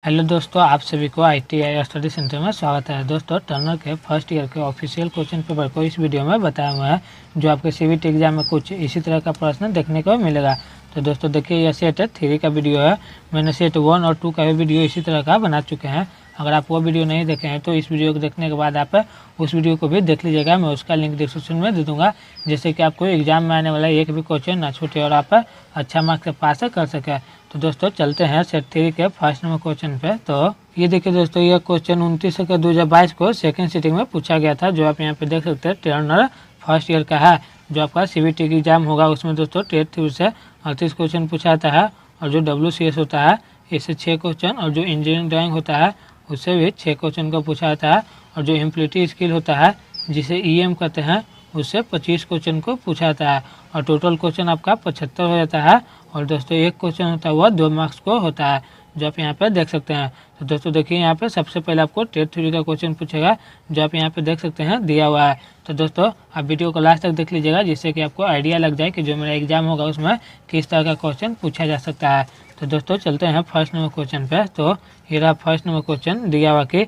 Hello दोस्तों, आप सभी को ITI स्टडी सेंटर में स्वागत है। दोस्तों, टर्नर के फर्स्ट ईयर के ऑफिशियल क्वेश्चन पेपर को इस वीडियो में बताया हुआ है, जो आपके CBT एग्जाम में कुछ इसी तरह का प्रश्न देखने को मिलेगा। तो दोस्तों देखिए, यह सेट 3 का वीडियो है। मैंने सेट 1 और 2 का भी वीडियो इसी तरह का बना चुके हैं। अगर आप वो वीडियो नहीं देखे हैं तो इस वीडियो को देखने के बाद आप उस वीडियो को भी देख लीजिएगा। मैं उसका लिंक डिस्क्रिप्शन में दे दूँगा, जिससे कि आपको एग्जाम में आने वाला एक भी क्वेश्चन ना छूटे और आप अच्छा मार्क्स पास कर सकें। तो दोस्तों चलते हैं सेट 3 के फर्स्ट नंबर क्वेश्चन पे। तो ये देखिए दोस्तों, यह क्वेश्चन 29/2022 को सेकंड सिटिंग में पूछा गया था, जो आप यहाँ पे देख सकते हैं। टर्नर फर्स्ट ईयर का है, जो आपका CBT की एग्जाम होगा उसमें दोस्तों टेट 3 से 38 क्वेश्चन पूछा जाता है, और जो WCS होता है इससे 6 क्वेश्चन, और जो इंजीनियरिंग ड्राइंग होता है उससे भी 6 क्वेश्चन को पूछा जाता है, और जो एम्प्लीट्यूड स्किल होता है जिसे EM कहते हैं उससे 25 क्वेश्चन को पूछा जाता है, और टोटल क्वेश्चन आपका 75 हो जाता है। और दोस्तों एक क्वेश्चन होता है वह 2 मार्क्स को होता है, जो आप यहाँ पे देख सकते हैं। तो दोस्तों देखिए, यहाँ पे सबसे पहले आपको टेट 3 का क्वेश्चन पूछेगा, जो आप यहाँ पे देख सकते हैं दिया हुआ है। तो दोस्तों आप वीडियो को लास्ट तक देख लीजिएगा, जिससे कि आपको आइडिया लग जाए कि जो मेरा एग्जाम होगा उसमें किस तरह का क्वेश्चन पूछा जा सकता है। तो दोस्तों चलते हैं फर्स्ट नंबर क्वेश्चन पे। तो ये रहा फर्स्ट नंबर क्वेश्चन दिया हुआ कि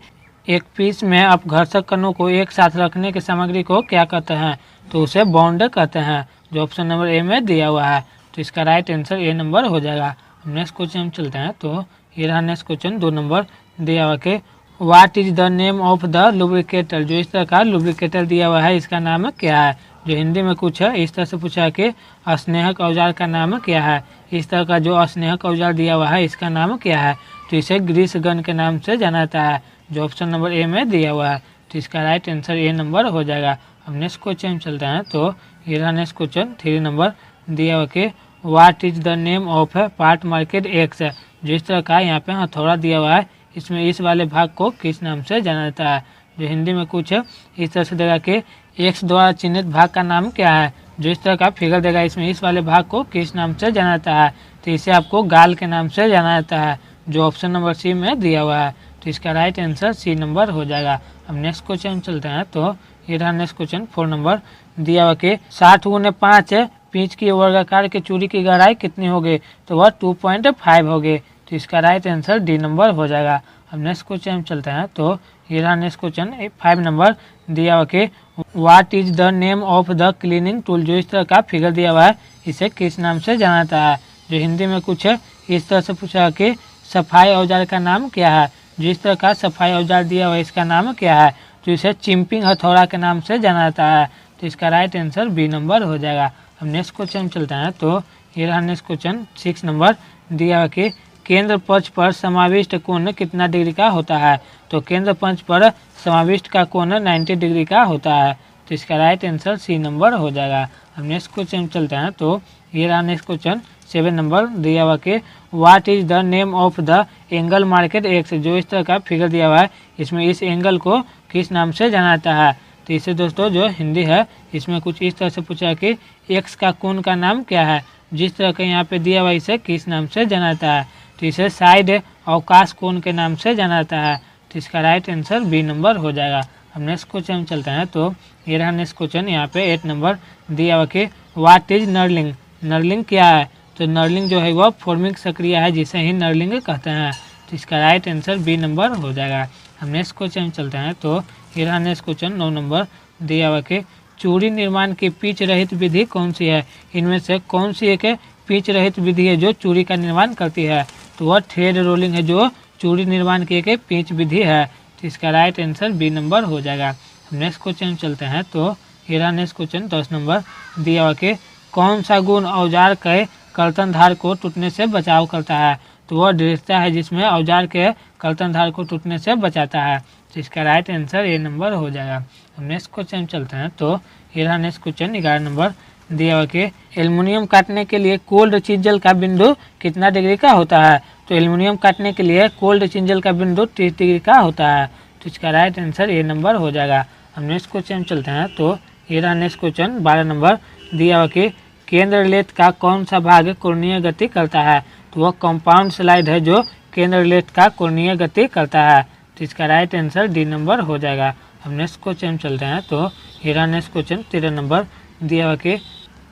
एक पीस में आप घर्षक कणों को एक साथ रखने की सामग्री को क्या कहते हैं? तो उसे बॉन्ड कहते हैं, जो ऑप्शन नंबर ए में दिया हुआ है। तो इसका राइट आंसर ए नंबर हो जाएगा। नेक्स्ट क्वेश्चन हम चलते हैं। तो ये रहा नेक्स्ट क्वेश्चन 2 नंबर दिया हुआ कि what is the name of the lubricator? जो इस तरह का लुब्रिकेटर दिया हुआ है, इसका नाम क्या है? जो हिंदी में कुछ है इस तरह से पूछा है कि स्नेहक औजार का नाम क्या है? इस तरह का जो स्नेहक औजार दिया हुआ है इसका नाम क्या है? तो इसे ग्रीस गन के नाम से जाना जाता है, जो ऑप्शन नंबर ए में दिया हुआ है। तो इसका राइट आंसर ए नंबर हो जाएगा। अब नेक्स्ट क्वेश्चन चलते हैं। तो ये रहा नेक्स्ट क्वेश्चन 3 नंबर दिया हुआ कि what is the name of part market x? जो इस तरह का यहाँ पे हथौड़ा दिया हुआ है, इसमें इस वाले भाग को किस नाम से जाना जाता है? जो हिंदी में कुछ इस तरह से देगा कि एक्स द्वारा चिन्हित भाग का नाम क्या है? जो इस तरह का फिगर देगा, इसमें इस वाले भाग को किस नाम से जाना जाता है? तो इसे आपको गाल के नाम से जाना जाता है, जो ऑप्शन नंबर सी में दिया हुआ है। तो इसका राइट आंसर सी नंबर हो जाएगा। अब नेक्स्ट क्वेश्चन चलते हैं। तो ये रहा नेक्स्ट क्वेश्चन 4 नंबर दिया हुआ कि 60x5 पिच की वर्गाकार की चूड़ी की गहराई कितनी होगी? तो वह 2.5 होगी। तो इसका राइट आंसर डी नंबर हो जाएगा। अब नेक्स्ट क्वेश्चन हम चलते हैं। तो ये रहा नेक्स्ट क्वेश्चन 5 नंबर दिया हुआ कि what is the name of the cleaning tool? जो इस तरह का फिगर दिया हुआ है, इसे किस नाम से जाना जाता है? जो हिंदी में कुछ इस तरह से पूछा कि सफाई औजार का नाम क्या है? जो इस तरह का सफाई औजार दिया हुआ है, इसका नाम क्या है? तो इसे चिंपिंग हथौड़ा के नाम से जाना जाता है। तो इसका राइट आंसर बी नंबर हो जाएगा। अब नेक्स्ट क्वेश्चन चलते हैं। तो ये रहा नेक्स्ट क्वेश्चन 6 नंबर दिया हुआ कि केंद्र पक्ष पर समाविष्ट कोण कितना डिग्री का होता है? तो केंद्र पक्ष पर समाविष्ट का कोण 90 डिग्री का होता है। तो इसका राइट आंसर सी नंबर हो जाएगा। अब नेक्स्ट क्वेश्चन चलते हैं। तो ये रहा नेक्स्ट क्वेश्चन 7 नंबर दिया हुआ कि what is the name of the angle market x? जो इस तरह का फिगर दिया हुआ है, इसमें इस एंगल को किस नाम से जाना जाता है? तो इसे दोस्तों जो हिंदी है, इसमें कुछ इस तरह से पूछा है कि एक्स का कोण का नाम क्या है? जिस तरह का यहाँ पे दिया हुआ, इसे किस नाम से जाना जाता है? तो इसे साइड अवकाश कोण के नाम से जाना जाता है। तो इसका राइट आंसर बी नंबर हो जाएगा। अब नेक्स्ट क्वेश्चन चलते हैं। तो ये रहा नेक्स्ट क्वेश्चन यहाँ पे 8 नंबर दिया हुआ कि व्हाट इज नर्लिंग? नर्लिंग क्या है? तो नर्लिंग जो है वह फॉर्मिंग प्रक्रिया है, जिसे ही नर्लिंग कहते हैं। तो इसका राइट आंसर बी नंबर हो जाएगा। हम नेक्स्ट क्वेश्चन चलते हैं। तो ये रहा नेक्स्ट क्वेश्चन 9 नंबर दिया हुआ कि चूड़ी निर्माण की पिच रहित विधि कौन सी है? इनमें से कौन सी एक पिच रहित विधि है जो चूड़ी का निर्माण करती है? तो वह थ्रेड रोलिंग है, जो चूड़ी निर्माण की एक पिच विधि है। तो इसका राइट आंसर बी नंबर हो जाएगा। नेक्स्ट क्वेश्चन चलते हैं। तो ये रहा नेक्स्ट क्वेश्चन 10 नंबर दिया हुआ कि कौन सा गुण औजार के कर्तन धार को टूटने से बचाव करता है? तो वह दृढ़ता है, जिसमें औजार के कर्तन धार को टूटने से बचाता है। तो इसका राइट आंसर ए नंबर हो जाएगा। अब नेक्स्ट क्वेश्चन चलते हैं। तो ये रहा नेक्स्ट क्वेश्चन 11 नंबर दिया हुआ कि एल्युमिनियम काटने के लिए कोल्ड चिंजल का बिंदु कितना डिग्री का होता है? तो एल्युमिनियम काटने के लिए कोल्ड चिंजल का बिंदु 30 डिग्री का होता है। तो इसका राइट आंसर ए नंबर हो जाएगा। अब नेक्स्ट क्वेश्चन चलते हैं। तो ये रहा नेक्स्ट क्वेश्चन 12 नंबर दिया हुआ कि केंद्र लेथ का कौन सा भाग कोणीय गति करता है? तो वह कंपाउंड स्लाइड है, जो केंद्र लेथ का कोणीय गति करता है। तो इसका राइट आंसर डी नंबर हो जाएगा। अब नेक्स्ट क्वेश्चन चलते हैं। तो ये रहा नेक्स्ट क्वेश्चन 13 नंबर दिया हुआ कि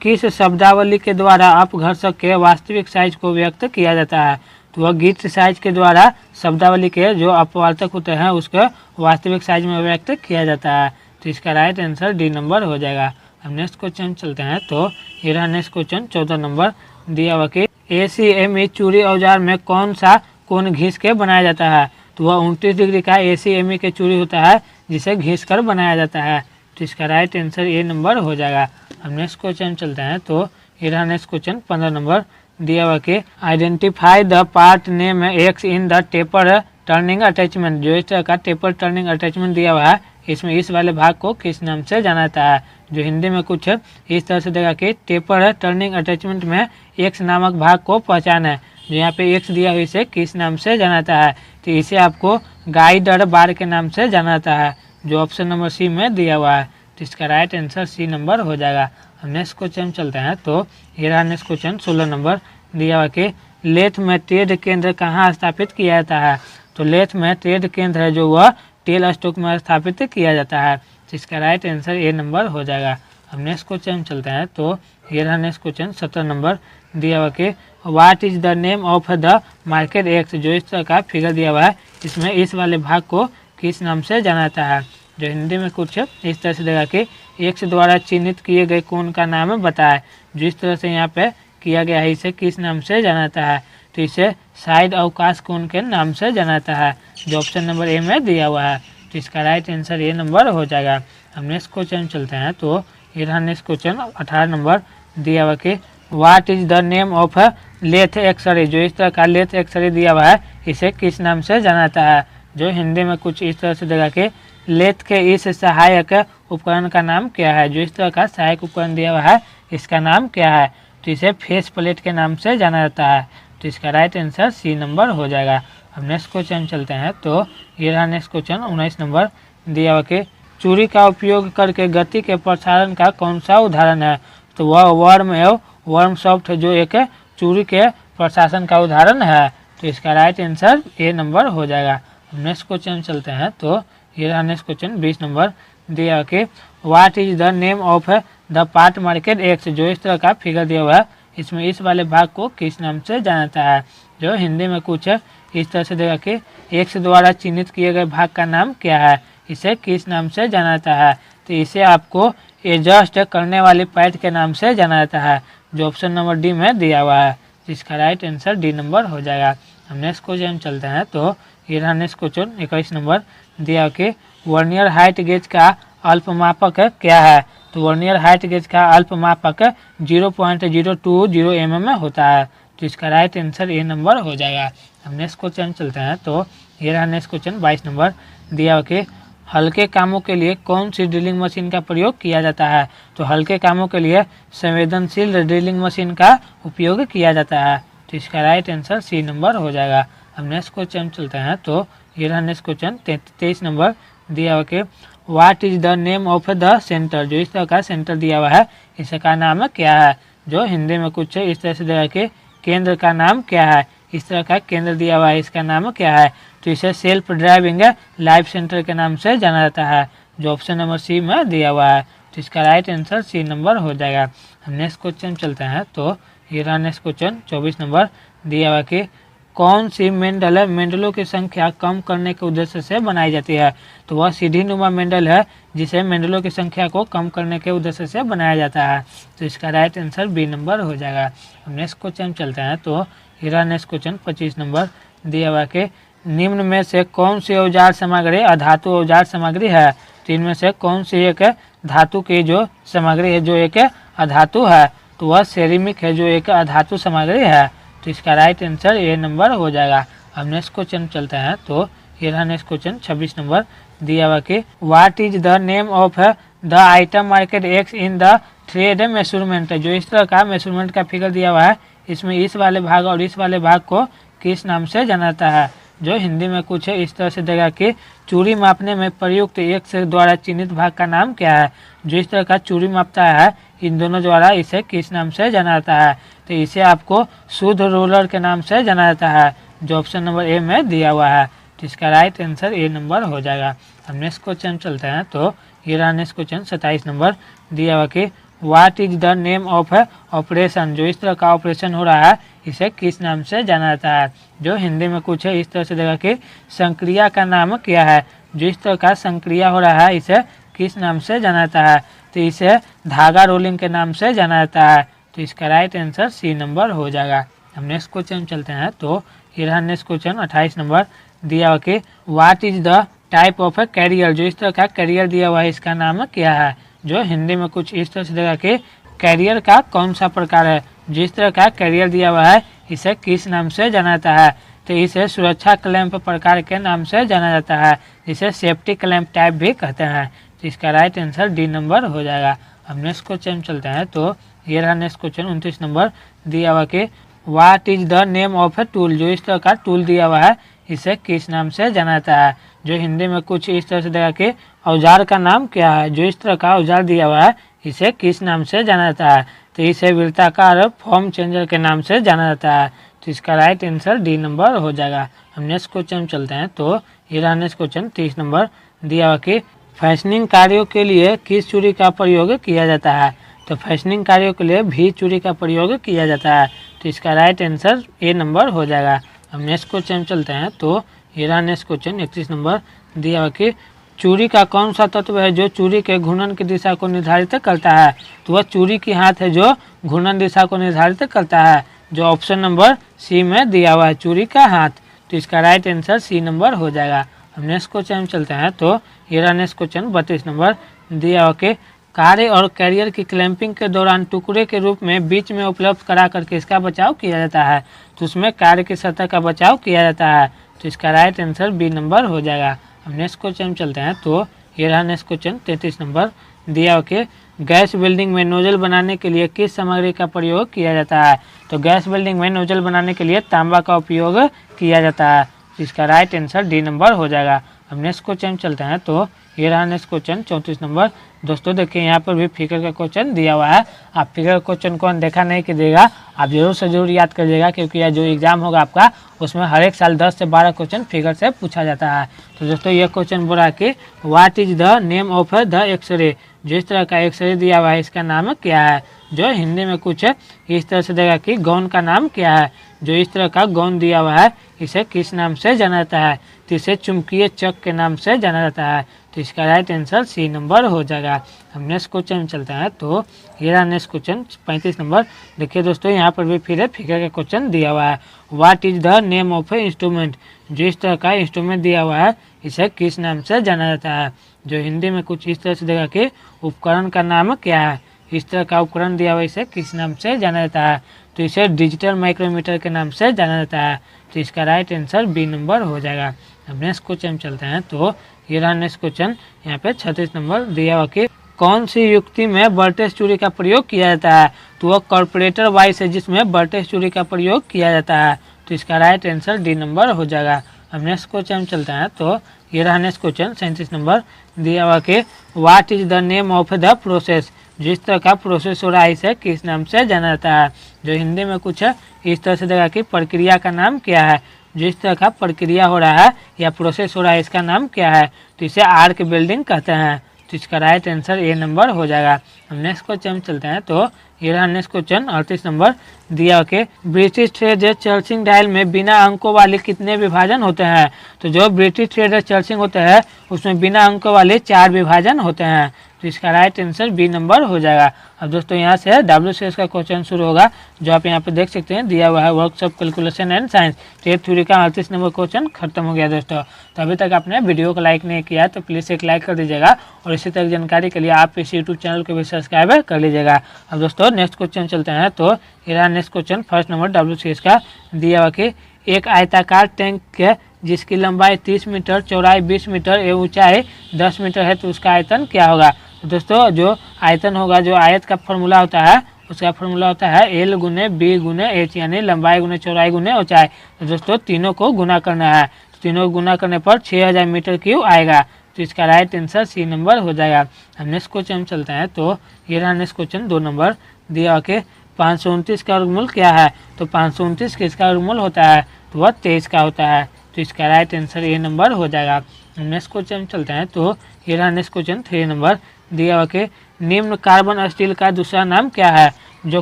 किस शब्दावली के द्वारा अपघर्षक के वास्तविक साइज को व्यक्त किया जाता है? तो वह गिट्स साइज के द्वारा शब्दावली के जो अपवार्तक होते हैं उसके वास्तविक साइज में व्यक्त किया जाता है। तो इसका राइट आंसर डी नंबर हो जाएगा। अब नेक्स्ट क्वेश्चन चलते हैं। तो ये रहा नेक्स्ट क्वेश्चन 14 नंबर दिया हुआ कि ACME चूड़ी औजार में कौन सा कोण घिस के बनाया जाता है। तो वह 29 डिग्री का ACME के चूड़ी होता है जिसे घिस कर बनाया जाता है। तो इसका राइट आंसर ए नंबर हो जाएगा। अब नेक्स्ट क्वेश्चन चलते हैं। तो ये रहा नेक्स्ट क्वेश्चन 15 नंबर दिया हुआ कि identify the part name x in the taper turning attachment. जो इस तरह का टेपर टर्निंग अटैचमेंट दिया हुआ है इसमें इस वाले भाग को किस नाम से जाना जाता है। जो हिंदी में कुछ इस तरह से देगा कि टेपर टर्निंग अटैचमेंट में एक्स नामक भाग को पहचान है। जो यहाँ पे एक्स दिया हुआ इसे किस नाम से जाना जाता है। तो इसे आपको गाइडर बार के नाम से जाना जाता है जो ऑप्शन नंबर सी में दिया हुआ है। तो इसका राइट आंसर सी नंबर हो जाएगा। अब नेक्स्ट क्वेश्चन चलते हैं। तो ये रहा नेक्स्ट क्वेश्चन 16 नंबर दिया हुआ कि लेथ में ट्रेड केंद्र कहाँ स्थापित किया जाता है। तो लेथ में ट्रेड केंद्र है जो वह टेल स्टॉक में स्थापित किया जाता है। तो इसका राइट आंसर ए नंबर हो जाएगा। अब नेक्स्ट क्वेश्चन चलते हैं। तो ये रहा नेक्स्ट क्वेश्चन 17 नंबर दिया हुआ कि what is the name of the market x. जो इस तरह का फिगर दिया हुआ है इसमें इस वाले भाग को किस नाम से जाना जाता है। जो हिंदी में कुछ इस तरह से देगा कि एक्स द्वारा चिन्हित किए गए कोण का नाम बताए। जो इस तरह से यहाँ पे किया गया है इसे किस नाम से जाना जाता है। तो इसे साइड अवकाश कोण के नाम से जाना जाता है जो ऑप्शन नंबर ए में दिया हुआ है। तो इसका राइट आंसर ए नंबर हो जाएगा। हम नेक्स्ट क्वेश्चन चलते हैं। तो ये रहा नेक्स्ट क्वेश्चन 18 नंबर दिया हुआ कि what is the name of lathe x-ray. जो इस तरह का लेथ एक्सरे दिया हुआ है इसे किस नाम से जाना जाता है। जो हिंदी में कुछ इस तरह से देगा कि लेथ के इस सहायक उपकरण का नाम क्या है। जो इस तरह का सहायक उपकरण दिया हुआ है इसका नाम क्या है। तो इसे फेस प्लेट के नाम से जाना जाता है। तो इसका राइट आंसर सी नंबर हो जाएगा। अब नेक्स्ट क्वेश्चन चलते हैं। तो ये रहा नेक्स्ट क्वेश्चन 19 नंबर दिया हुआ कि चूड़ी का उपयोग करके गति के प्रसारण का कौन सा उदाहरण है। तो वह वर्म एवं वर्म सॉफ्ट जो एक चूड़ी के प्रशासन का उदाहरण है। तो इसका राइट आंसर ए नंबर हो जाएगा। नेक्स्ट क्वेश्चन चलते हैं। तो ये रहा नेक्स्ट क्वेश्चन 20 नंबर दिया कि what is the name of the part market x. जो इस तरह का फिगर दिया हुआ है इसमें इस वाले भाग को किस नाम से जाना जाता है। जो हिंदी में कुछ इस तरह से देगा कि एक्स द्वारा चिन्हित किए गए भाग का नाम क्या है, इसे किस नाम से जाना जाता है। तो इसे आपको एडजस्ट करने वाली पैड के नाम से जाना जाता है जो ऑप्शन नंबर डी में दिया हुआ है। जिसका राइट आंसर डी नंबर हो जाएगा। हम नेक्स्ट क्वेश्चन चलते हैं। तो ये रहा नेक्स्ट क्वेश्चन 21 नंबर दिया कि वर्नियर हाइट गेज का अल्पमापक क्या है। तो वर्नियर हाइट गेज का अल्पमापक 0.020 mm में होता है। तो इसका राइट आंसर ए नंबर हो जाएगा। हम नेक्स्ट क्वेश्चन चलते हैं। तो ये रहा नेक्स्ट क्वेश्चन 22 नंबर दिया कि हल्के कामों के लिए कौन सी ड्रिलिंग मशीन का प्रयोग किया जाता है। तो हल्के कामों के लिए संवेदनशील ड्रिलिंग मशीन का उपयोग किया जाता है। तो इसका राइट आंसर सी नंबर हो जाएगा। हम नेक्स्ट क्वेश्चन चलते हैं। तो ये रहा नेक्स्ट क्वेश्चन 23 नंबर दिया हुआ कि what is the name of the centre. जो इस तरह का सेंटर दिया हुआ है इसका नाम क्या है। जो हिंदी में कुछ इस तरह से दिया कि केंद्र का नाम क्या है। इस तरह का केंद्र दिया हुआ है इसका नाम क्या है। तो इसे सेल्फ ड्राइविंग लाइफ सेंटर के नाम से जाना जाता है जो ऑप्शन नंबर सी में दिया हुआ है। तो इसका राइट आंसर सी नंबर हो जाएगा। हम नेक्स्ट क्वेश्चन चलते हैं। तो ये रहा नेक्स्ट क्वेश्चन 24 नंबर दिया हुआ कि कौन सी मेंडल मेंडलों की संख्या कम करने के उद्देश्य से बनाई जाती है। तो वह सीधी नुमा मेंडल है जिसे मेंडलों की संख्या को कम करने के उद्देश्य से बनाया जाता है। तो इसका राइट आंसर बी नंबर हो जाएगा। हम नेक्स्ट क्वेश्चन चलते हैं। तो ये रहा नेक्स्ट क्वेश्चन 25 नंबर दिया हुआ कि निम्न में से कौन सी औजार सामग्री अधातु औजार सामग्री है। तो इनमें से कौन सी एक धातु की जो सामग्री है जो एक अधातु है। तो वह सेरेमिक है जो एक अधातु सामग्री है। तो इसका राइट आंसर ए नंबर हो जाएगा। हम नेक्स्ट क्वेश्चन चलते हैं। तो ये रहा नेक्स्ट क्वेश्चन 26 नंबर दिया हुआ कि what is the name of the item market x in the thread measurement. जो इस तरह का मेजरमेंट का फिगर दिया हुआ है इसमें इस वाले भाग और इस वाले भाग को किस नाम से जाना जाता है। जो हिंदी में कुछ है इस तरह से देगा कि चूड़ी मापने में प्रयुक्त एक्स द्वारा चिन्हित भाग का नाम क्या है। जो इस तरह का चूड़ी मापता है इन दोनों द्वारा इसे किस नाम से जाना जाता है। तो इसे आपको शुद्ध रोलर के नाम से जाना जाता है जो ऑप्शन नंबर ए में दिया हुआ है। तो इसका राइट आंसर ए नंबर हो जाएगा। हम नेक्स्ट क्वेश्चन चलते हैं। तो ये रहा नेक्स्ट क्वेश्चन 27 नंबर दिया हुआ कि what is the name of operation. जो इस तरह का ऑपरेशन हो रहा है इसे किस नाम से जाना जाता है। जो हिंदी में कुछ है इस तरह से देगा कि संक्रिया का नाम क्या है। जो इस तरह का संक्रिया हो रहा है इसे किस नाम से जाना जाता है, तो इसे धागा रोलिंग के नाम से जाना जाता है। तो इसका राइट आंसर सी नंबर हो जाएगा। हम नेक्स्ट क्वेश्चन चलते हैं। तो ये रहा नेक्स्ट क्वेश्चन 28 नंबर दिया हुआ कि what is the type of a carrier. जो इस तरह का कैरियर दिया हुआ है इसका नाम क्या है। जो हिंदी में कुछ इस तरह से देगा कि कैरियर का कौन सा प्रकार है। जिस तरह का कैरियर दिया हुआ है इसे किस नाम से जाना जाता है, तो इसे सुरक्षा क्लैंप प्रकार के नाम से जाना जाता है, जिसे सेफ्टी क्लैंप टाइप भी कहते हैं। तो इसका राइट आंसर डी नंबर हो जाएगा। हम नेक्स्ट क्वेश्चन चलते हैं। तो ये रहा नेक्स्ट क्वेश्चन 29 नंबर दिया हुआ कि what is the name of a tool. जो इस तरह का टूल दिया हुआ है इसे किस नाम से जाना जाता है। जो हिंदी में कुछ इस तरह से देगा कि औजार का नाम क्या है। जो इस तरह का औजार दिया हुआ है इसे किस नाम से जाना जाता है, तो इसे वृत्ताकार फॉर्म चेंजर के नाम से जाना जाता है। तो इसका राइट आंसर डी नंबर हो जाएगा। हम नेक्स्ट क्वेश्चन चलते हैं। तो ये रहा नेक्स्ट क्वेश्चन 30 नंबर दिया हुआ कि फैशनिंग कार्यों के लिए किस चूड़ी का प्रयोग किया जाता है। तो फैशनिंग कार्यों के लिए भी चूड़ी का प्रयोग किया जाता है। तो इसका राइट आंसर ए नंबर हो जाएगा। हम नेक्स्ट क्वेश्चन चलते हैं। तो ये रहा नेक्स्ट क्वेश्चन 31 नंबर दिया हुआ कि चूड़ी का कौन सा तत्व है जो चूड़ी के घूर्णन की दिशा को निर्धारित करता है। तो वह चूड़ी की हाथ है जो घूर्णन दिशा को निर्धारित करता है। जो ऑप्शन नंबर सी में दिया हुआ है चूड़ी का हाथ। तो इसका राइट आंसर सी नंबर हो जाएगा। हम नेक्स्ट क्वेश्चन चलते हैं। तो ये रहा नेक्स्ट क्वेश्चन 32 नंबर दिया हुआ कि कार्य और कैरियर की क्लैंपिंग के दौरान टुकड़े के रूप में बीच में उपलब्ध करा करके इसका बचाव किया जाता है। तो उसमें कार्य की सतह का बचाव किया जाता है। तो इसका राइट आंसर बी नंबर हो जाएगा। हम नेक्स्ट क्वेश्चन चलते हैं। तो ये रहा नेक्स्ट क्वेश्चन 33 नंबर दिया हुआ कि गैस वेल्डिंग में नोजल बनाने के लिए किस सामग्री का प्रयोग किया जाता है। तो गैस वेल्डिंग में नोजल बनाने के लिए तांबा का उपयोग किया जाता है। तो इसका राइट आंसर डी नंबर हो जाएगा। हम नेक्स्ट क्वेश्चन चलते हैं। तो ये रहा नेक्स्ट क्वेश्चन 34 नंबर। दोस्तों देखिए यहाँ पर भी फिगर का क्वेश्चन दिया हुआ है। आप फिगर क्वेश्चन को देखा नहीं कीजिएगा, आप जरूर से जरूर याद करिएगा, क्योंकि यह जो एग्जाम होगा आपका उसमें हर एक साल 10 से 12 क्वेश्चन फिगर से पूछा जाता है। तो दोस्तों ये क्वेश्चन बोला कि what is the name of the x-ray. जिस तरह का एक्सरे दिया हुआ है इसका नाम क्या है। जो हिंदी में कुछ इस तरह से देगा कि गौन का नाम क्या है। जो इस तरह का गौन दिया हुआ है इसे किस नाम से जाना जाता है, तो इसे चुंबकीय चक के नाम से जाना जाता है। तो इसका राइट आंसर सी नंबर हो जाएगा। हम नेक्स्ट क्वेश्चन चलते हैं। तो ये रहा नेक्स्ट क्वेश्चन 35 नंबर। देखिए दोस्तों यहाँ पर भी फिर फिगर का क्वेश्चन दिया हुआ है। What is the name of A instrument. जो इस तरह का इंस्ट्रूमेंट दिया हुआ है इसे किस नाम से जाना जाता है। जो हिंदी में कुछ इस तरह से देगा कि उपकरण का नाम क्या है। इस तरह का उपकरण दिया हुआ इसे किस नाम से जाना जाता है, तो इसे डिजिटल माइक्रोमीटर के नाम से जाना जाता है। तो इसका राइट आंसर बी नंबर हो जाएगा। अब नेक्स्ट क्वेश्चन चलते हैं। तो ये रहा नेक्स्ट क्वेश्चन यहाँ पे 36 नंबर दिया हुआ कि कौन सी युक्ति में बर्टेस चूड़ी का प्रयोग किया जाता है। तो वह कॉर्पोरेटर वाइस है जिसमें बर्टेस चूड़ी का प्रयोग किया जाता है। तो इसका राइट आंसर डी नंबर हो जाएगा। अब नेक्स्ट क्वेश्चन चलते हैं। तो ये रहा नेक्स्ट क्वेश्चन 37 नंबर दिया हुआ कि what is the name of the process. जिस तरह का प्रोसेस हो रहा है इसे किस नाम से जाना जाता है। जो हिंदी में कुछ है इस तरह से देगा कि प्रक्रिया का नाम क्या है। जिस तरह का प्रक्रिया हो रहा है या प्रोसेस हो रहा है इसका नाम क्या है, तो इसे आर्क वेल्डिंग कहते हैं। तो इसका राइट आंसर ए नंबर हो जाएगा। हम नेक्स्ट क्वेश्चन चलते हैं। तो ये रहा नेक्स्ट क्वेश्चन 38 नंबर दिया के ब्रिटिश ट्रेडर चर्चिंग डायल में बिना अंकों वाले कितने विभाजन होते हैं। तो जो ब्रिटिश ट्रेडर चर्चिंग होते हैं उसमें बिना अंकों वाले 4 विभाजन होते हैं। तो इसका राइट आंसर बी नंबर हो जाएगा। अब दोस्तों यहाँ से WCS का क्वेश्चन शुरू होगा, जो आप यहाँ पे देख सकते हैं दिया हुआ है वर्कशॉप कैलकुलेशन एंड साइंस। टेट थ्योरी का 38 नंबर क्वेश्चन खत्म हो गया दोस्तों। तो अभी तक आपने वीडियो को लाइक नहीं किया तो प्लीज़ एक लाइक कर दीजिएगा, और इसी तरह जानकारी के लिए आप इस यूट्यूब चैनल को भी सब्सक्राइब कर लीजिएगा। अब दोस्तों नेक्स्ट क्वेश्चन चलते हैं। तो ये रहा next question first number WCS का दिया हुआ कि एक आयताकार टैंक के जिसकी लंबाई 30 मीटर, चौड़ाई 20 मीटर एवं ऊंचाई 10 मीटर है, तो उसका आयतन क्या होगा। तो दोस्तों जो आयतन होगा, जो आयत का फॉर्मूला होता है उसका फॉर्मूला होता है L गुने B गुने H, यानी लंबाई गुने चौड़ाई गुने ऊंचाई। तो दोस्तों तीनों को गुना करना है, तो तीनों को गुना करने पर 6000 मीटर क्यूब आएगा। तो इसका राइट आंसर सी नंबर हो जाएगा। हम नेक्स्ट क्वेश्चन चलते हैं। तो ये रहा नेक्स्ट क्वेश्चन 2 नंबर दिया के 529 का वर्गमूल क्या है। तो 529 किसका वर्गमूल होता है, तो वह 23 का होता है। तो इसका राइट आंसर ए नंबर हो जाएगा। हम नेक्स्ट क्वेश्चन चलते हैं। तो ये रहा नेक्स्ट क्वेश्चन 3 नंबर दिया हुआ के निम्न कार्बन स्टील का दूसरा नाम क्या है। जो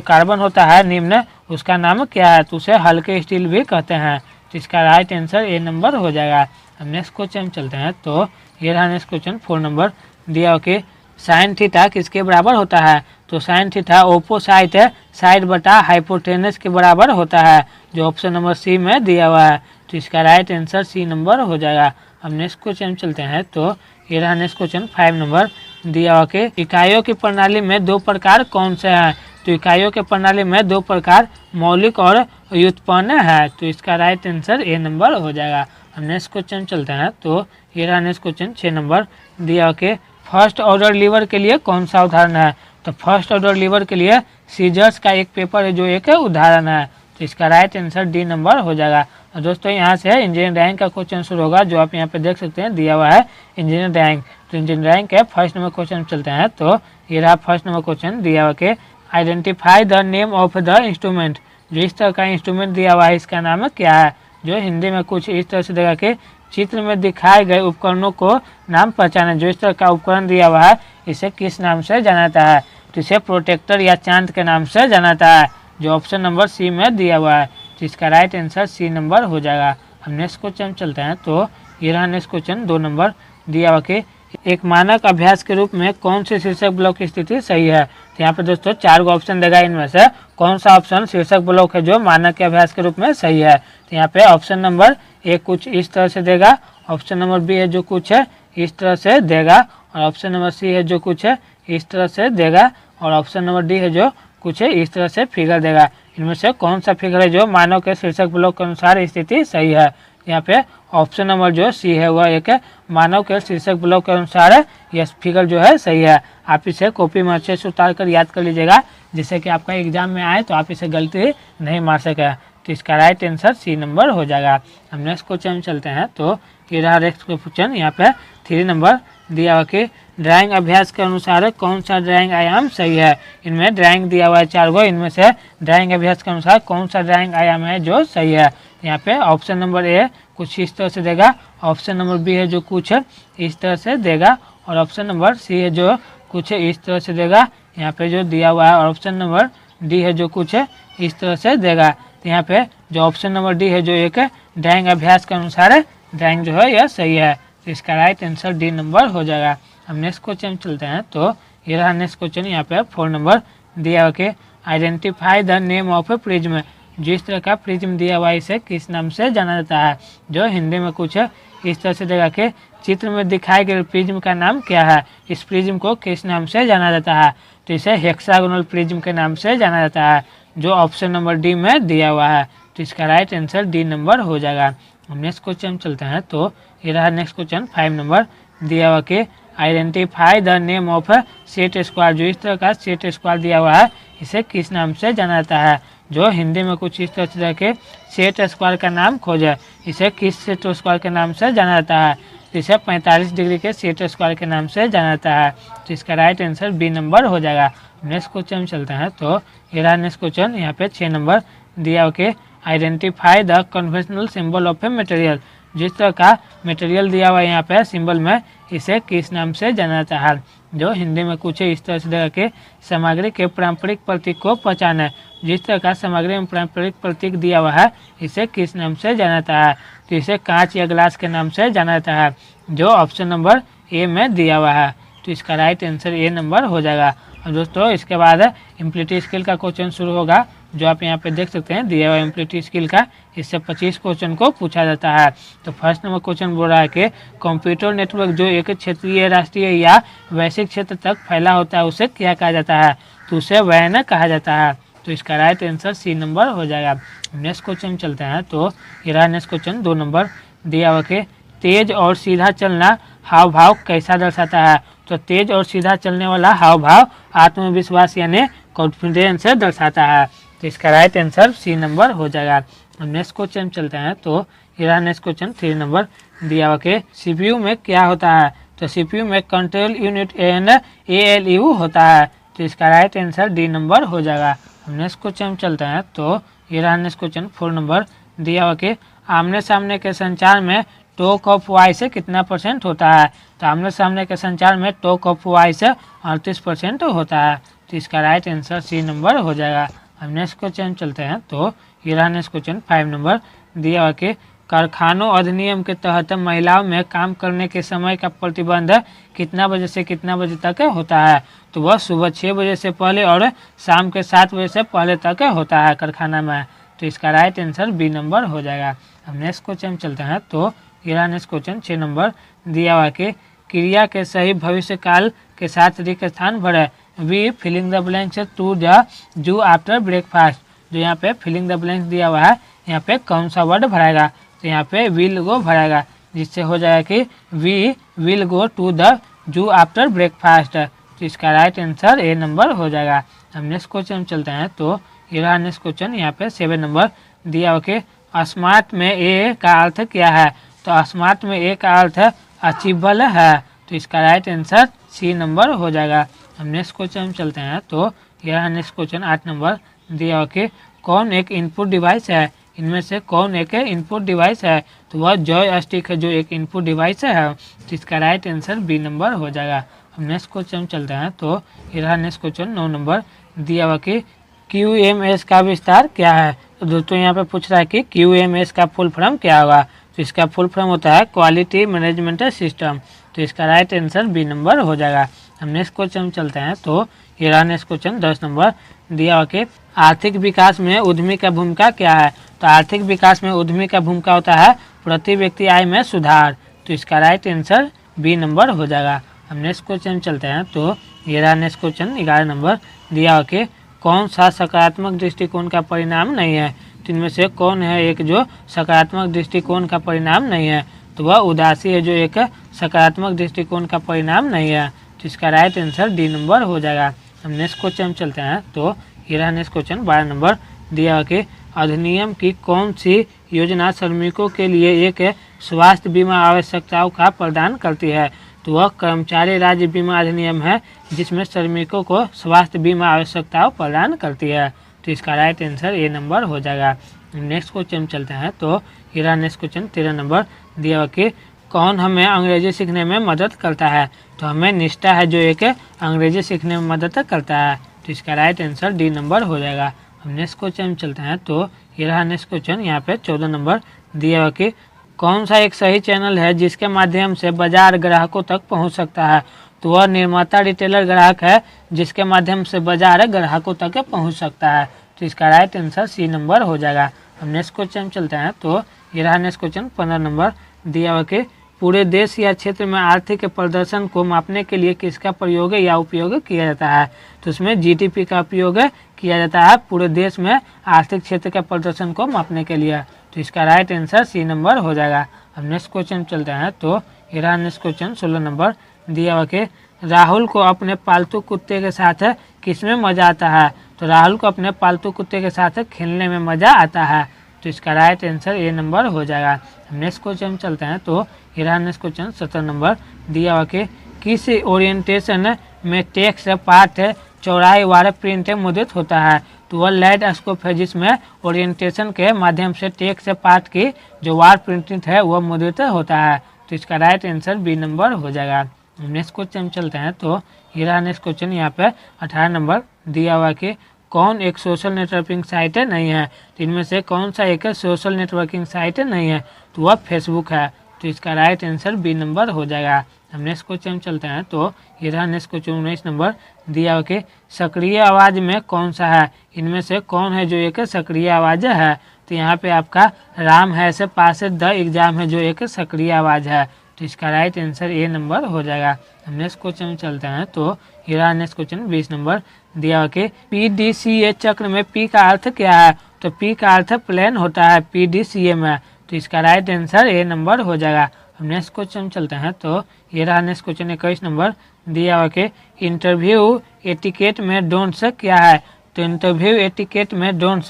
कार्बन होता है निम्न उसका नाम क्या है? तो उसे हल्के स्टील भी कहते हैं। तो इसका राइट आंसर ए नंबर हो जाएगा। अब नेक्स्ट क्वेश्चन चलते हैं। तो ये रहा नेक्स्ट क्वेश्चन 4 नंबर दिया ओके। साइन थीटा किसके बराबर होता है? तो साइन थीटा ओपोसाइट साइड बटा हाइपोटेनस के बराबर होता है, जो ऑप्शन नंबर सी में दिया हुआ है। तो इसका राइट आंसर सी नंबर हो जाएगा। अब नेक्स्ट क्वेश्चन चलते हैं। तो ये रहा नेक्स्ट क्वेश्चन 5 नंबर दिया हुआ कि इकाइयों की प्रणाली में दो प्रकार कौन से हैं? तो इकाइयों के प्रणाली में दो प्रकार मौलिक और व्युत्पन्न है। तो इसका राइट आंसर ए नंबर हो जाएगा। अब नेक्स्ट क्वेश्चन चलते हैं। तो ये रहा नेक्स्ट क्वेश्चन 6 नंबर दिया कि फर्स्ट ऑर्डर लीवर के लिए कौन सा उदाहरण है? तो फर्स्ट ऑर्डर लीवर के लिए सीजर्स का एक पेपर है, जो एक उदाहरण है। तो इसका राइट आंसर डी नंबर हो जाएगा। और दोस्तों यहाँ से इंजीनियरिंग रैंक का क्वेश्चन शुरू होगा, जो आप यहाँ पे देख सकते हैं दिया हुआ है इंजीनियरिंग रैंक। तो इंजीनियरिंग रैंक के फर्स्ट नंबर क्वेश्चन चलते हैं। तो ये रहा फर्स्ट नंबर क्वेश्चन दिया हुआ कि identify the name of the instrument. जो इस तरह का इंस्ट्रूमेंट दिया हुआ है, इसका नाम क्या है? जो हिंदी में कुछ इस तरह से देगा कि चित्र में दिखाए गए उपकरणों को नाम पहचाने। जो इस तरह का उपकरण दिया हुआ है, इसे किस नाम से जाना जाता है? तो इसे प्रोटेक्टर या चांद के नाम से जाना जाता है, जो ऑप्शन नंबर सी में दिया हुआ है। तो इसका राइट आंसर सी नंबर हो जाएगा। हम नेक्स्ट क्वेश्चन चलते हैं। तो ये रहा नेक्स्ट क्वेश्चन 2 नंबर दिया हुआ कि एक मानक अभ्यास के रूप में कौन से शीर्षक ब्लॉक की स्थिति सही है? तो यहाँ पे दोस्तों 4 गो ऑप्शन देगा, इनमें से कौन सा ऑप्शन शीर्षक ब्लॉक है जो मानक के अभ्यास के रूप में सही है? तो यहाँ पे ऑप्शन नंबर ए कुछ इस तरह से देगा, ऑप्शन नंबर बी है जो कुछ है इस तरह से देगा, और ऑप्शन नंबर सी है जो कुछ है इस तरह से देगा, और ऑप्शन नंबर डी है जो कुछ है इस तरह से फिगर देगा। इनमें से कौन सा फिगर है जो मानव के शीर्षक ब्लॉक के अनुसार स्थिति सही है? यहाँ पे ऑप्शन नंबर जो सी है वह एक मानव के शीर्षक ब्लॉक के अनुसार यह फिगर जो है सही है। आप इसे कॉपी में अच्छे से उतार कर याद कर लीजिएगा, जिससे कि आपका एग्जाम में आए तो आप इसे गलती नहीं मार सके। तो इसका राइट आंसर सी नंबर हो जाएगा। हम नेक्स्ट क्वेश्चन चलते हैं। तो ये रहा नेक्स्ट क्वेश्चन यहाँ पे 3 नंबर दिया हुआ कि ड्राइंग अभ्यास के अनुसार कौन सा ड्राइंग आयाम सही है? इनमें ड्राइंग दिया हुआ है 4 गो, इनमें से ड्राइंग अभ्यास के अनुसार कौन सा ड्राइंग आयाम है जो सही है? यहाँ पे ऑप्शन नंबर ए कुछ इस तरह से देगा, ऑप्शन नंबर बी है जो कुछ इस तरह से देगा, और ऑप्शन नंबर सी है जो कुछ इस तरह से देगा यहाँ पे जो दिया हुआ है, और ऑप्शन नंबर डी है जो कुछ इस तरह से देगा। तो यहाँ पे जो ऑप्शन नंबर डी है जो एक ड्राइंग अभ्यास के अनुसार ड्राइंग जो है यह सही है। तो इसका राइट आंसर डी नंबर हो जाएगा। हम नेक्स्ट क्वेश्चन चलते हैं। तो ये रहा नेक्स्ट क्वेश्चन यहाँ पे 4 नंबर दिया हुआ कि identify the name of A prism. जिस तरह का प्रिज्म दिया हुआ है इसे किस नाम से जाना जाता है? जो हिंदी में कुछ इस तरह से देगा कि चित्र में दिखाए गए प्रिज्म का नाम क्या है? इस प्रिज्म को किस नाम से जाना जाता है? तो इसे हेक्सागोनल प्रिज्म के नाम से जाना जाता है, जो ऑप्शन नंबर डी में दिया हुआ है। तो इसका राइट आंसर डी नंबर हो जाएगा। हम नेक्स्ट क्वेश्चन चलते हैं। तो ये रहा नेक्स्ट क्वेश्चन 5 नंबर दिया हुआ कि identify the name of set square. जो इस तरह का सेट स्क्वायर दिया हुआ है इसे किस नाम से जाना जाता है? जो हिंदी में कुछ इस तरह से के सेट स्क्वायर का नाम खोजे, इसे किस सेट स्क्वायर के नाम से जाना जाता है? इसे 45 डिग्री के सेट स्क्वायर के नाम से जाना जाता है। तो इसका राइट आंसर बी नंबर हो जाएगा। नेक्स्ट क्वेश्चन चलते हैं। तो ये रहा नेक्स्ट क्वेश्चन यहाँ पे 6 नंबर दिया okay identify the conventional symbol of a material. जिस तरह का मटेरियल दिया हुआ है यहाँ पे सिंबल में, इसे किस नाम से जाना जाता है? जो हिंदी में कुछ इस तरह से देगा कि सामग्री के पारंपरिक प्रतीक को पहचाने। जिस तरह का सामग्री में पारंपरिक प्रतीक दिया हुआ है इसे किस नाम से जाना जाता है? तो इसे कांच या ग्लास के नाम से जाना जाता है, जो ऑप्शन नंबर ए में दिया हुआ है। तो इसका राइट आंसर ए नंबर हो जाएगा। और दोस्तों इसके बाद इम्प्लीटी स्किल का क्वेश्चन शुरू होगा, जो आप यहाँ पे देख सकते हैं दिया हुआ इम्प्लीटी स्किल का। इससे 25 क्वेश्चन को पूछा जाता है। तो फर्स्ट नंबर क्वेश्चन बोल रहा है कि कंप्यूटर नेटवर्क जो एक क्षेत्रीय, राष्ट्रीय या वैश्विक क्षेत्र तक फैला होता है उसे क्या कहा जाता है? तो उसे वैन कहा जाता है। तो इसका राइट आंसर सी नंबर हो जाएगा। नेक्स्ट क्वेश्चन चलते हैं। तो ये रहा नेक्स्ट क्वेश्चन 2 नंबर दिया हुआ कि तेज और सीधा चलना हाव भाव कैसा दर्शाता है? तो तेज और सीधा चलने वाला हाव भाव आत्मविश्वास यानी कॉन्फिडेंस से दर्शाता है। तो इसका राइट आंसर सी नंबर हो जाएगा। अब नेक्स्ट क्वेश्चन चलते हैं। तो ये रहा नेक्स्ट क्वेश्चन 3 नंबर दिया हुआ कि सीपीयू में क्या होता है? तो सीपीयू में कंट्रोल यूनिट एंड एएलयू होता है। तो इसका राइट आंसर डी नंबर हो जाएगा। नेक्स्ट क्वेश्चन चलते हैं। तो ये रहा नेक्स्ट क्वेश्चन 4 नंबर दिया हुआ कि आमने सामने के संचार में टॉक ऑफ वॉइस कितना % होता है? तो आमने सामने के संचार में टॉक ऑफ वॉइस 38% होता है। तो इसका राइट आंसर सी नंबर हो जाएगा। हम नेक्स्ट क्वेश्चन चलते हैं। तो ये रहा नेक्स्ट क्वेश्चन 5 नंबर दिया हुआ कि कारखानों अधिनियम के तहत महिलाओं में काम करने के समय का प्रतिबंध कितना बजे से कितना बजे तक होता है। तो वह सुबह 6 बजे से पहले और शाम के 7 बजे से पहले तक होता है कारखाना में। तो इसका राइट आंसर बी नंबर हो जाएगा। हम नेक्स्ट क्वेश्चन चलते हैं। तो ये रहा नेक्स्ट क्वेश्चन 6 नंबर दिया हुआ कि क्रिया के सही भविष्य काल के साथ रिक्त स्थान भरे। We filling the blanks to the zoo after breakfast. जो यहाँ पे फिलिंग द ब्लैंक्स दिया हुआ है, यहाँ पे कौन सा वर्ड भराएगा। तो यहाँ पे विल गो भराएगा, जिससे हो जाएगा कि we will go to the zoo after breakfast. तो इसका राइट आंसर ए नंबर हो जाएगा। हम नेक्स्ट क्वेश्चन चलते हैं। तो ये रहा नेक्स्ट क्वेश्चन यहाँ पे 7 नंबर दिया हुआ कि स्मार्ट में ए का अर्थ क्या है। तो स्मार्ट में ए का अर्थ अचीवेबल है। तो इसका राइट आंसर सी नंबर हो जाएगा। हम नेक्स्ट क्वेश्चन चलते हैं। तो यह नेक्स्ट क्वेश्चन 8 नंबर दिया हुआ कि कौन एक इनपुट डिवाइस है। इनमें से कौन एक इनपुट डिवाइस है। तो वह जॉय स्टिक है जो एक इनपुट डिवाइस है। तो इसका राइट आंसर बी नंबर हो जाएगा। हम नेक्स्ट क्वेश्चन चलते हैं। तो ये रहा नेक्स्ट क्वेश्चन 9 नंबर दिया हुआ कि QMS का विस्तार क्या है। तो दोस्तों यहाँ पे पूछ रहा है कि QMS का फुल फॉर्म क्या होगा। तो इसका फुल फॉर्म होता है क्वालिटी मैनेजमेंट सिस्टम। तो इसका राइट आंसर बी नंबर हो जाएगा। हम नेक्स्ट क्वेश्चन चलते हैं। तो ये रहा नेक्स्ट क्वेश्चन 10 नंबर दिया हुआ कि आर्थिक विकास में उद्यमी का भूमिका क्या है। तो आर्थिक विकास में उद्यमी का भूमिका होता है प्रति व्यक्ति आय में सुधार। तो इसका राइट आंसर बी नंबर हो जाएगा। हम नेक्स्ट क्वेश्चन चलते हैं। तो ये रहा नेक्स्ट क्वेश्चन 11 नंबर दिया हुआ कि कौन सा सकारात्मक दृष्टिकोण का परिणाम नहीं है। तो इनमें से कौन है एक जो सकारात्मक दृष्टिकोण का परिणाम नहीं है। तो वह उदासी है जो एक सकारात्मक दृष्टिकोण का परिणाम नहीं है। तो इसका राइट आंसर डी नंबर हो जाएगा। हम नेक्स्ट क्वेश्चन चलते हैं। तो ये रहा नेक्स्ट क्वेश्चन 12 नंबर दिया कि अधिनियम की कौन सी योजना श्रमिकों के लिए एक स्वास्थ्य बीमा आवश्यकताओं का प्रदान करती है। तो वह कर्मचारी राज्य बीमा अधिनियम है जिसमें श्रमिकों को स्वास्थ्य बीमा आवश्यकताओं प्रदान करती है। तो इसका राइट आंसर ए नंबर हो जाएगा। नेक्स्ट क्वेश्चन चलते हैं। तो ये रहा नेक्स्ट क्वेश्चन 13 नंबर दिया हुआ कि कौन हमें अंग्रेजी सीखने में मदद करता है। तो हमें निष्ठा है जो एक अंग्रेजी सीखने में मदद करता है। तो इसका राइट आंसर डी नंबर हो जाएगा। हम नेक्स्ट क्वेश्चन चलते हैं। तो ये रहा नेक्स्ट क्वेश्चन यहाँ पे 14 नंबर दिया हुआ कि कौन सा एक सही चैनल है जिसके माध्यम से बाजार ग्राहकों तक पहुँच सकता है। तो वह निर्माता रिटेलर ग्राहक है जिसके माध्यम से बाजार ग्राहकों तक पहुँच सकता है। तो इसका राइट आंसर सी नंबर हो जाएगा। हम नेक्स्ट क्वेश्चन चलते हैं। तो ये रहा नेक्स्ट क्वेश्चन 15 नंबर दिया हुआ कि पूरे देश या क्षेत्र में आर्थिक प्रदर्शन को मापने के लिए किसका प्रयोग या उपयोग किया जाता है। तो उसमें जीडीपी का उपयोग किया जाता है पूरे देश में आर्थिक क्षेत्र के प्रदर्शन को मापने के लिए। तो इसका राइट आंसर सी नंबर हो जाएगा। हम नेक्स्ट क्वेश्चन चलते हैं। तो ये रहा नेक्स्ट क्वेश्चन 16 नंबर दिया हुआ कि राहुल को अपने पालतू कुत्ते के साथ किसमें मज़ा आता है। तो राहुल को अपने पालतू कुत्ते के साथ खेलने में मज़ा आता है। तो इसका राइट आंसर ए नंबर हो जाएगा। हम नेक्स्ट क्वेश्चन चलते हैं। तो ये रहा नेक्स्ट क्वेश्चन 17 नंबर दिया हुआ कि किस ओरिएंटेशन में टेक्स्ट पार्ट चौड़ाई वाले प्रिंट मुद्रित होता है। तो वह लैंडस्केप है जिसमें ओरिएंटेशन के माध्यम से टेक्स्ट पार्ट की जो वार प्रिंटिंग है वह मुद्रित होता है। तो इसका राइट आंसर बी नंबर हो जाएगा। नेक्स्ट क्वेश्चन चलते हैं। तो ये रहा नेक्स्ट क्वेश्चन यहाँ पे 18 नंबर दिया हुआ कि कौन एक सोशल नेटवर्किंग साइट नहीं है। तो इनमें से कौन सा एक सोशल नेटवर्किंग साइट नहीं है। तो वह फेसबुक है। तो इसका राइट आंसर बी नंबर हो जाएगा। हम नेक्स्ट क्वेश्चन चलते हैं। तो ये रहा नेक्स्ट क्वेश्चन 19 नंबर दिया हुआ कि सक्रिय आवाज़ में कौन सा है। इनमें से कौन है जो एक सक्रिय आवाज़ है। तो यहाँ पे आपका राम है से पास द एग्जाम है जो एक सक्रिय आवाज़ है। तो इसका राइट आंसर ए नंबर हो जाएगा। हम नेक्स्ट क्वेश्चन चलते हैं। तो ये रहा नेक्स्ट क्वेश्चन 20 नंबर दिया हुआ कि PDCA चक्र में पी का अर्थ क्या है। तो पी का अर्थ प्लेन होता है PDCA में। तो इसका राइट आंसर ए नंबर हो जाएगा। हम नेक्स्ट क्वेश्चन चलते हैं। तो ये रहा नेक्स्ट क्वेश्चन 21 नंबर दिया हुआ कि इंटरव्यू एटिकेट में डोंट्स क्या है। तो इंटरव्यू एटिकेट में डोंट्स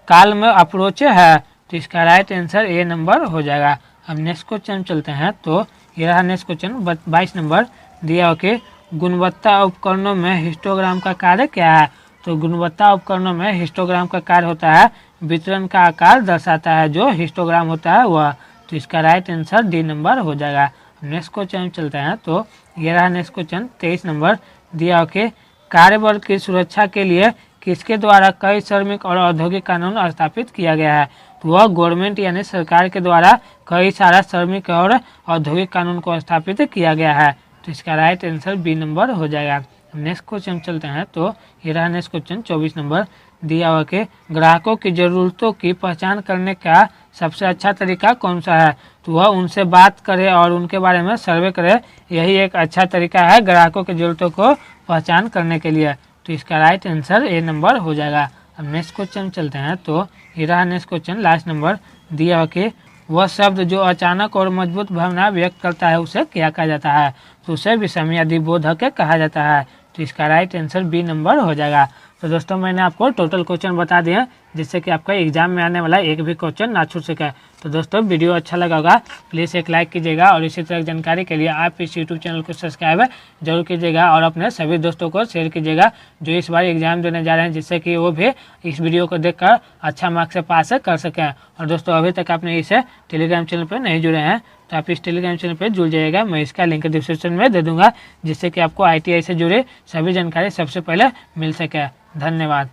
काल में अप्रोच है। तो इसका राइट आंसर ए नंबर हो जाएगा। हम नेक्स्ट क्वेश्चन चलते हैं। तो ये रहा नेक्स्ट क्वेश्चन 22 नंबर दिया हुआ कि गुणवत्ता उपकरणों में हिस्टोग्राम का कार्य क्या है। तो गुणवत्ता उपकरणों में हिस्टोग्राम का कार्य होता है वितरण का आकार दर्शाता है जो हिस्टोग्राम होता है वह। तो इसका राइट आंसर डी नंबर हो जाएगा। नेक्स्ट क्वेश्चन चलते हैं। तो ये रहा नेक्स्ट क्वेश्चन 23 नंबर दिया हुआ कि कार्यबल की सुरक्षा के लिए किसके द्वारा कई श्रमिक और औद्योगिक कानून स्थापित किया गया है? तो वह गवर्नमेंट यानी सरकार के द्वारा कई सारा श्रमिक और औद्योगिक कानून को स्थापित किया गया है। तो इसका राइट आंसर बी नंबर हो जाएगा। नेक्स्ट क्वेश्चन चलते हैं। तो ये रहा नेक्स्ट क्वेश्चन 24 नंबर दिया हुआ कि ग्राहकों की ज़रूरतों की पहचान करने का सबसे अच्छा तरीका कौन सा है? तो वह उनसे बात करे और उनके बारे में सर्वे करे, यही एक अच्छा तरीका है ग्राहकों की ज़रूरतों को पहचान करने के लिए। तो इसका राइट आंसर ए नंबर हो जाएगा। अब नेक्स्ट क्वेश्चन चलते हैं। तो ये रहा नेक्स्ट क्वेश्चन लास्ट नंबर दिया हुआ कि वह शब्द जो अचानक और मजबूत भावना व्यक्त करता है उसे क्या कहा जाता है? तो उसे विषमयादि बोधक कहा जाता है। तो इसका राइट आंसर बी नंबर हो जाएगा। तो दोस्तों मैंने आपको टोटल क्वेश्चन बता दिए जिससे कि आपका एग्जाम में आने वाला एक भी क्वेश्चन ना छूट सके। तो दोस्तों वीडियो अच्छा लगा होगा प्लीज़ एक लाइक कीजिएगा और इसी तरह की जानकारी के लिए आप इस यूट्यूब चैनल को सब्सक्राइब जरूर कीजिएगा और अपने सभी दोस्तों को शेयर कीजिएगा जो इस बार एग्जाम देने जा रहे हैं, जिससे कि वो भी इस वीडियो को देखकर अच्छा मार्क्स से पास कर सकें। और दोस्तों अभी तक आपने इस टेलीग्राम चैनल पर नहीं जुड़े हैं तो आप इस टेलीग्राम चैनल पर जुड़ जाइएगा। मैं इसका लिंक डिस्क्रिप्शन में दे दूंगा जिससे कि आपको ITI से जुड़े सभी जानकारी सबसे पहले मिल सके। धन्यवाद।